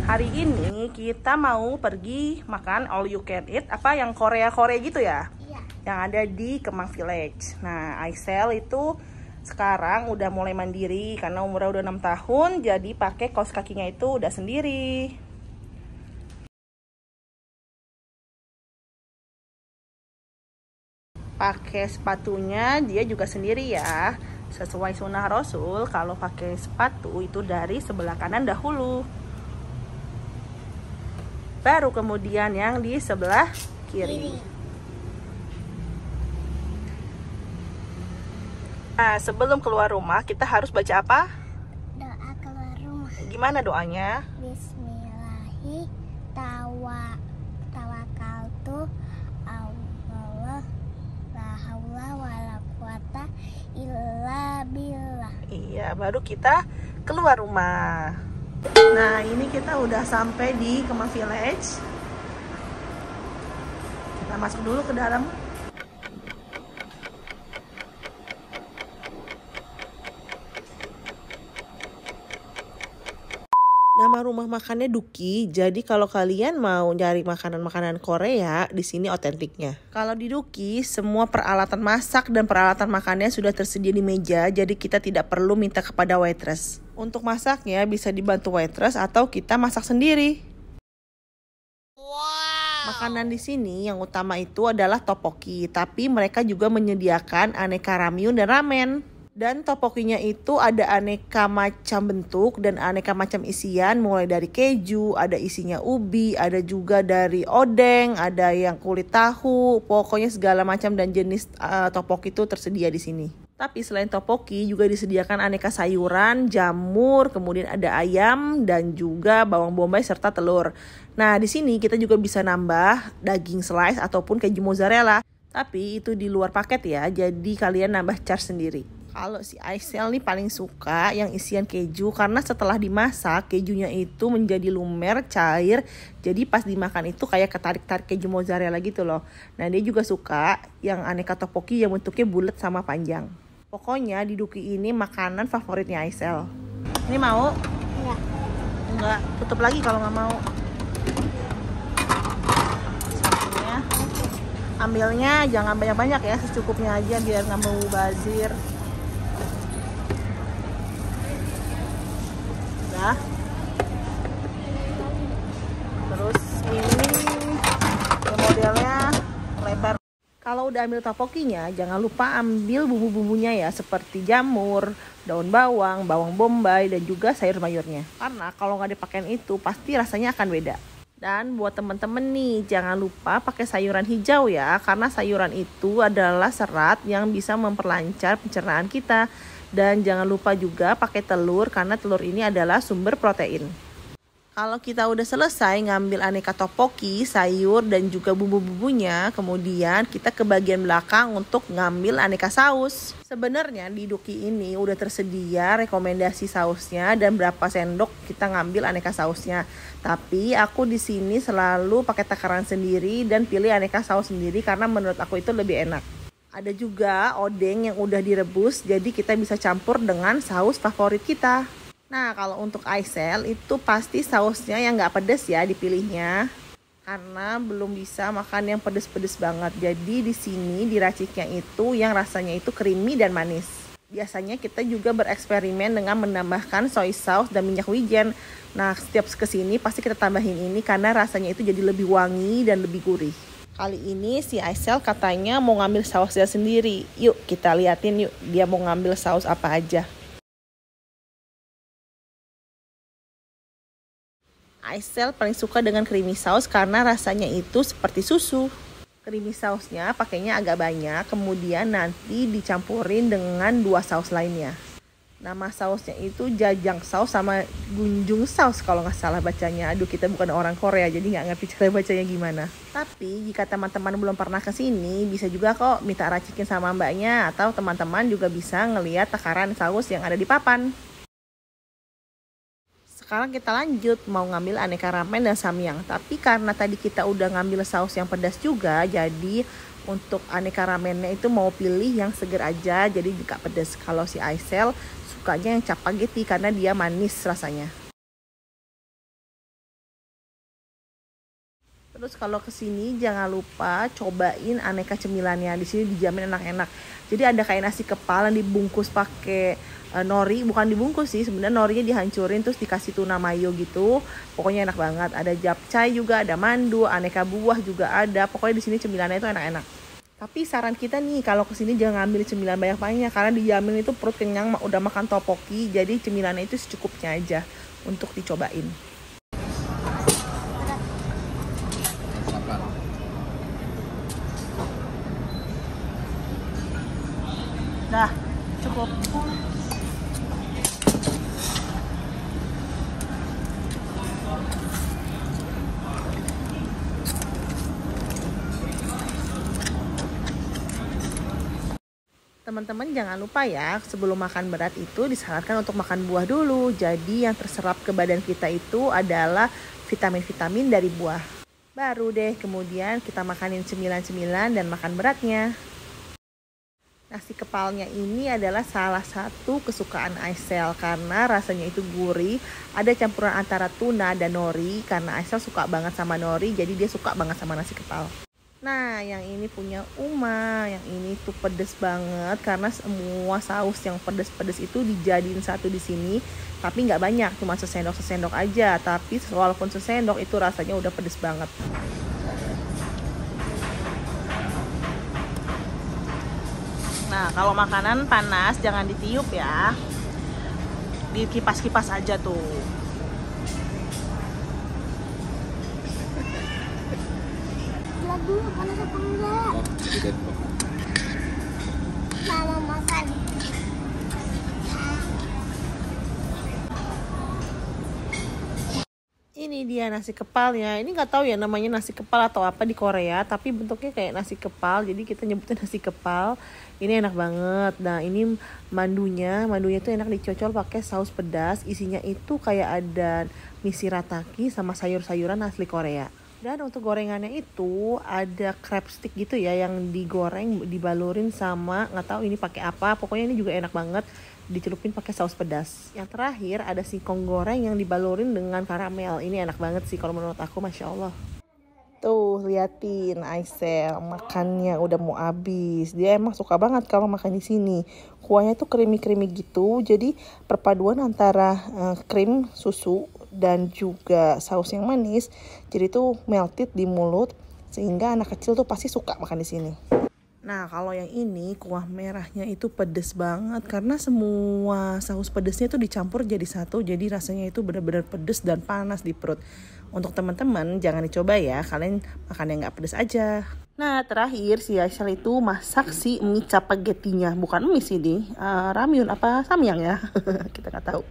Hari ini kita mau pergi makan all you can eat, apa yang Korea-Korea gitu ya? Iya. Yang ada di Kemang Village. Nah, Aisel itu sekarang udah mulai mandiri karena umurnya udah 6 tahun, jadi pakai kaos kakinya itu udah sendiri. Pakai sepatunya dia juga sendiri ya. Sesuai sunnah Rasul, kalau pakai sepatu itu dari sebelah kanan dahulu, baru kemudian yang di sebelah kiri. Nah, sebelum keluar rumah kita harus baca apa? Doa keluar rumah. Gimana doanya? Tawakkaltu Allah la haula wala quwata illa billah. Iya, baru kita keluar rumah. Nah, ini kita udah sampai di Kemang Village. Kita masuk dulu ke dalam. Nama rumah makannya Duki. Jadi kalau kalian mau nyari makanan-makanan Korea, di sini otentiknya. Kalau di Duki, semua peralatan masak dan peralatan makannya sudah tersedia di meja, jadi kita tidak perlu minta kepada waitress. Untuk masaknya bisa dibantu waitress atau kita masak sendiri. Wow. Makanan di sini yang utama itu adalah tteokbokki, tapi mereka juga menyediakan aneka ramyun dan ramen. Dan tteokbokkinya itu ada aneka macam bentuk dan aneka macam isian, mulai dari keju, ada isinya ubi, ada juga dari odeng, ada yang kulit tahu, pokoknya segala macam dan jenis tteokbokki itu tersedia di sini. Tapi selain tteokbokki juga disediakan aneka sayuran, jamur, kemudian ada ayam dan juga bawang bombay serta telur. Nah, di sini kita juga bisa nambah daging slice ataupun keju mozzarella. Tapi itu di luar paket ya, jadi kalian nambah charge sendiri. Kalau si Aisel nih paling suka yang isian keju karena setelah dimasak kejunya itu menjadi lumer, cair. Jadi pas dimakan itu kayak ketarik-tarik keju mozzarella gitu loh. Nah, dia juga suka yang aneka tteokbokki yang bentuknya bulat sama panjang. Pokoknya di Duki ini makanan favoritnya Aisel. Ini mau? Enggak. Enggak, tutup lagi kalau nggak mau. Satunya. Ambilnya jangan banyak-banyak ya, secukupnya aja biar nggak mau bazir. Ya. Terus ini modelnya lebar. Kalau udah ambil tteokbokkinya, jangan lupa ambil bumbu-bumbunya ya, seperti jamur, daun bawang, bawang bombay, dan juga sayur mayurnya. Karena kalau nggak dipakein itu, pasti rasanya akan beda. Dan buat temen-temen nih, jangan lupa pakai sayuran hijau ya, karena sayuran itu adalah serat yang bisa memperlancar pencernaan kita. Dan jangan lupa juga pakai telur, karena telur ini adalah sumber protein. Kalau kita udah selesai ngambil aneka tteokbokki, sayur, dan juga bumbu-bumbunya, kemudian kita ke bagian belakang untuk ngambil aneka saus. Sebenarnya di Duki ini udah tersedia rekomendasi sausnya dan berapa sendok kita ngambil aneka sausnya. Tapi aku di sini selalu pakai takaran sendiri dan pilih aneka saus sendiri karena menurut aku itu lebih enak. Ada juga odeng yang udah direbus, jadi kita bisa campur dengan saus favorit kita. Nah, kalau untuk Aisel itu pasti sausnya yang nggak pedes ya dipilihnya. Karena belum bisa makan yang pedes-pedes banget. Jadi di sini diraciknya itu yang rasanya itu creamy dan manis. Biasanya kita juga bereksperimen dengan menambahkan soy sauce dan minyak wijen. Nah, setiap kesini pasti kita tambahin ini karena rasanya itu jadi lebih wangi dan lebih gurih. Kali ini si Aisel katanya mau ngambil sausnya sendiri. Yuk kita liatin yuk dia mau ngambil saus apa aja. Aisel paling suka dengan creamy sauce karena rasanya itu seperti susu. Creamy sausnya pakainya agak banyak, kemudian nanti dicampurin dengan 2 saus lainnya. Nama sausnya itu jajang saus sama gunjung saus kalau nggak salah bacanya. Aduh, kita bukan orang Korea jadi nggak ngerti cara bacanya gimana. Tapi jika teman-teman belum pernah kesini, bisa juga kok minta racikin sama mbaknya. Atau teman-teman juga bisa ngeliat takaran saus yang ada di papan. Sekarang kita lanjut mau ngambil aneka ramen dan samyang. Tapi karena tadi kita udah ngambil saus yang pedas juga, jadi untuk aneka ramennya itu mau pilih yang seger aja, jadi juga pedas. Kalau si Aisel sukanya yang cap spaghetti karena dia manis rasanya. Terus kalau kesini jangan lupa cobain aneka cemilannya. Di sini dijamin enak-enak. Jadi ada kayak nasi kepal yang dibungkus pakai nori, bukan dibungkus sih, sebenarnya norinya dihancurin terus dikasih tuna mayo gitu. Pokoknya enak banget. Ada japchae juga, ada mandu, aneka buah juga ada. Pokoknya di sini cemilannya itu enak-enak. Tapi saran kita nih kalau kesini jangan ambil cemilan banyak-banyak karena dijamin itu perut kenyang udah makan topoki. Jadi cemilannya itu secukupnya aja untuk dicobain. Dah, cukup. Teman-teman jangan lupa ya, sebelum makan berat itu disarankan untuk makan buah dulu. Jadi yang terserap ke badan kita itu adalah vitamin-vitamin dari buah. Baru deh kemudian kita makanin cemilan-cemilan dan makan beratnya. Nasi kepalnya ini adalah salah satu kesukaan Aisel karena rasanya itu gurih. Ada campuran antara tuna dan nori karena Aisel suka banget sama nori, jadi dia suka banget sama nasi kepal. Nah, yang ini punya Uma, yang ini tuh pedes banget karena semua saus yang pedes-pedes itu dijadiin satu di sini. Tapi nggak banyak, cuma sesendok-sesendok aja. Tapi walaupun sesendok itu rasanya udah pedes banget. Nah, kalau makanan panas jangan ditiup ya. Dikipas-kipas aja tuh. Lihat dulu panas apa enggak. Mama makan. Ini dia nasi kepalnya. Ini nggak tahu ya namanya nasi kepal atau apa di Korea, tapi bentuknya kayak nasi kepal. Jadi kita nyebutnya nasi kepal. Ini enak banget. Nah, ini mandunya tuh enak dicocol pakai saus pedas. Isinya itu kayak ada mie shirataki sama sayur-sayuran asli Korea. Dan untuk gorengannya itu ada crab stick gitu ya yang digoreng, dibalurin sama nggak tahu ini pakai apa. Pokoknya ini juga enak banget dicelupin pakai saus pedas. Yang terakhir ada singkong goreng yang dibalurin dengan karamel. Ini enak banget sih kalau menurut aku, Masya Allah. Tuh liatin Aisel makannya udah mau habis. Dia emang suka banget kalau makan di sini. Kuahnya tuh creamy gitu. Jadi perpaduan antara krim susu dan juga saus yang manis. Jadi tuh melted di mulut sehingga anak kecil tuh pasti suka makan di sini. Nah, kalau yang ini kuah merahnya itu pedes banget karena semua saus pedesnya itu dicampur jadi satu. Jadi rasanya itu benar-benar pedes dan panas di perut. Untuk teman-teman jangan dicoba ya, kalian makan yang nggak pedes aja. Nah, terakhir si Aisel itu masak si mie capagetinya. Bukan mie sih ini, ramyun apa samyang ya, kita nggak tahu.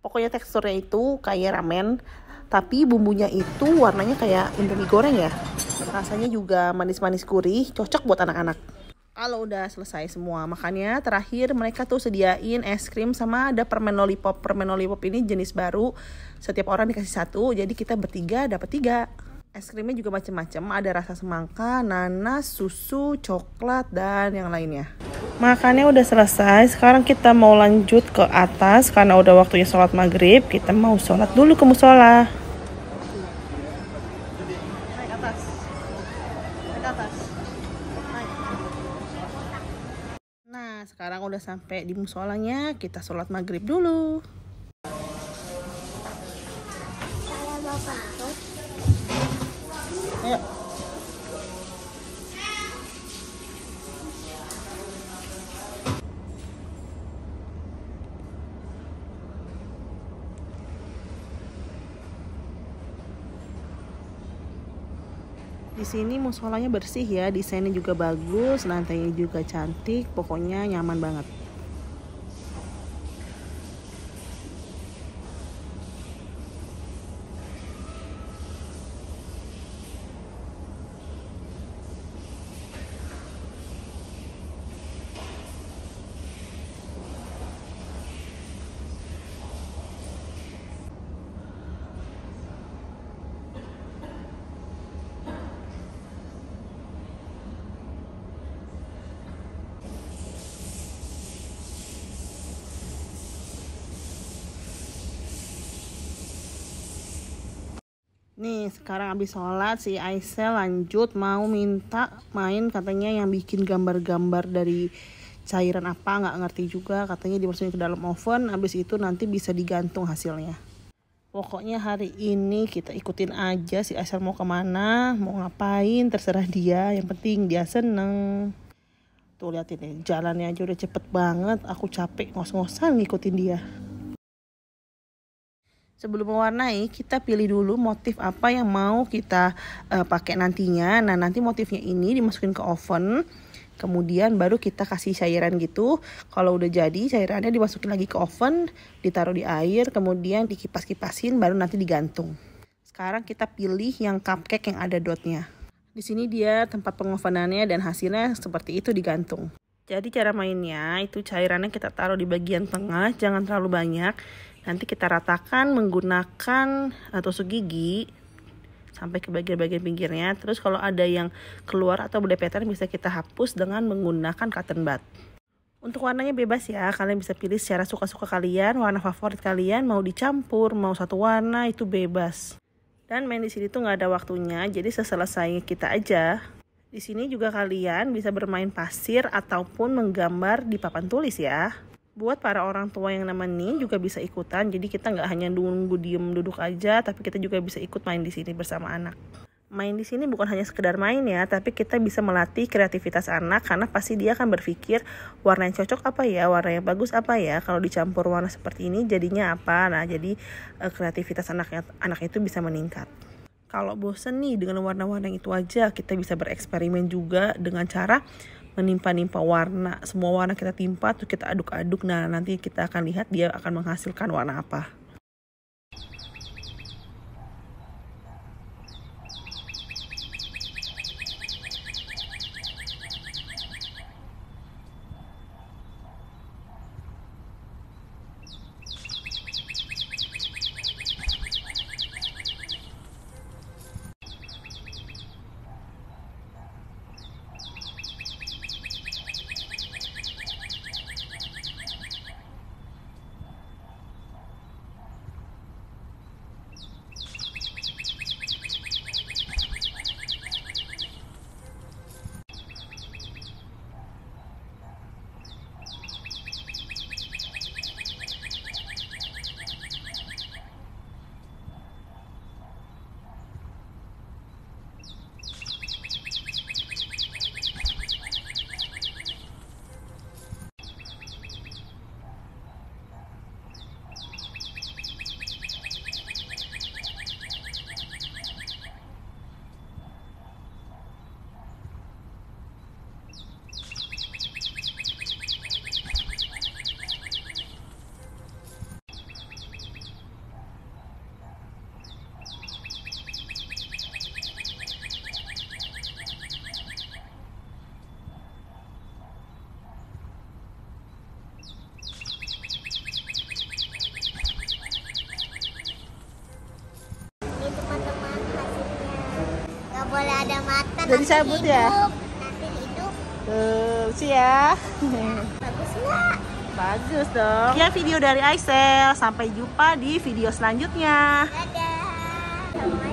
Pokoknya teksturnya itu kayak ramen, tapi bumbunya itu warnanya kayak indomie goreng ya. Rasanya juga manis-manis gurih, cocok buat anak-anak. Kalau udah selesai semua makannya, terakhir mereka tuh sediain es krim sama ada permen lollipop. Permen lollipop ini jenis baru, setiap orang dikasih satu, jadi kita bertiga dapat 3. Es krimnya juga macam-macam, ada rasa semangka, nanas, susu, coklat, dan yang lainnya. Makannya udah selesai, sekarang kita mau lanjut ke atas karena udah waktunya sholat maghrib. Kita mau sholat dulu ke musola. Naik atas. Nah, sekarang udah sampai di musolanya, kita sholat maghrib dulu. Saya mau pasuk. Ayo. Di sini musolanya bersih ya, desainnya juga bagus, lantainya juga cantik, pokoknya nyaman banget. Nih sekarang habis sholat si Aisel lanjut mau minta main, katanya yang bikin gambar-gambar dari cairan apa nggak ngerti juga, katanya dimasukin ke dalam oven, habis itu nanti bisa digantung hasilnya. Pokoknya hari ini kita ikutin aja si Aisel mau kemana, mau ngapain, terserah dia, yang penting dia seneng. Tuh liatin deh, jalannya aja udah cepet banget, aku capek ngos-ngosan ngikutin dia. Sebelum mewarnai, kita pilih dulu motif apa yang mau kita pakai nantinya. Nah nanti motifnya ini dimasukin ke oven, kemudian baru kita kasih cairan gitu. Kalau udah jadi cairannya dimasukin lagi ke oven, ditaruh di air, kemudian dikipas-kipasin, baru nanti digantung. Sekarang kita pilih yang cupcake yang ada dotnya. Di sini dia tempat pengovenannya dan hasilnya seperti itu digantung. Jadi cara mainnya itu cairannya kita taruh di bagian tengah, jangan terlalu banyak. Nanti kita ratakan menggunakan tusuk gigi sampai ke bagian-bagian pinggirnya. Terus kalau ada yang keluar atau berdepetan bisa kita hapus dengan menggunakan cotton bud. Untuk warnanya bebas ya, kalian bisa pilih secara suka-suka kalian, warna favorit kalian, mau dicampur, mau satu warna itu bebas. Dan main di sini tuh nggak ada waktunya, jadi seselesai kita aja. Di sini juga kalian bisa bermain pasir ataupun menggambar di papan tulis ya. Buat para orang tua yang nemenin juga bisa ikutan, jadi kita nggak hanya nunggu diem duduk aja, tapi kita juga bisa ikut main di sini bersama anak. Main di sini bukan hanya sekedar main ya, tapi kita bisa melatih kreativitas anak, karena pasti dia akan berpikir warna yang cocok apa ya, warna yang bagus apa ya, kalau dicampur warna seperti ini jadinya apa. Nah jadi kreativitas anak itu bisa meningkat. Kalau bosen nih dengan warna-warna itu aja, kita bisa bereksperimen juga dengan cara menimpa-nimpa warna. Semua warna kita timpa, terus kita aduk-aduk. Nah nanti kita akan lihat dia akan menghasilkan warna apa. Boleh ada mata. Jadi cabut ya? Nanti hidup. Tuh, ya. Bagus nggak? Bagus dong. Ya video dari Aisel. Sampai jumpa di video selanjutnya. Dadah.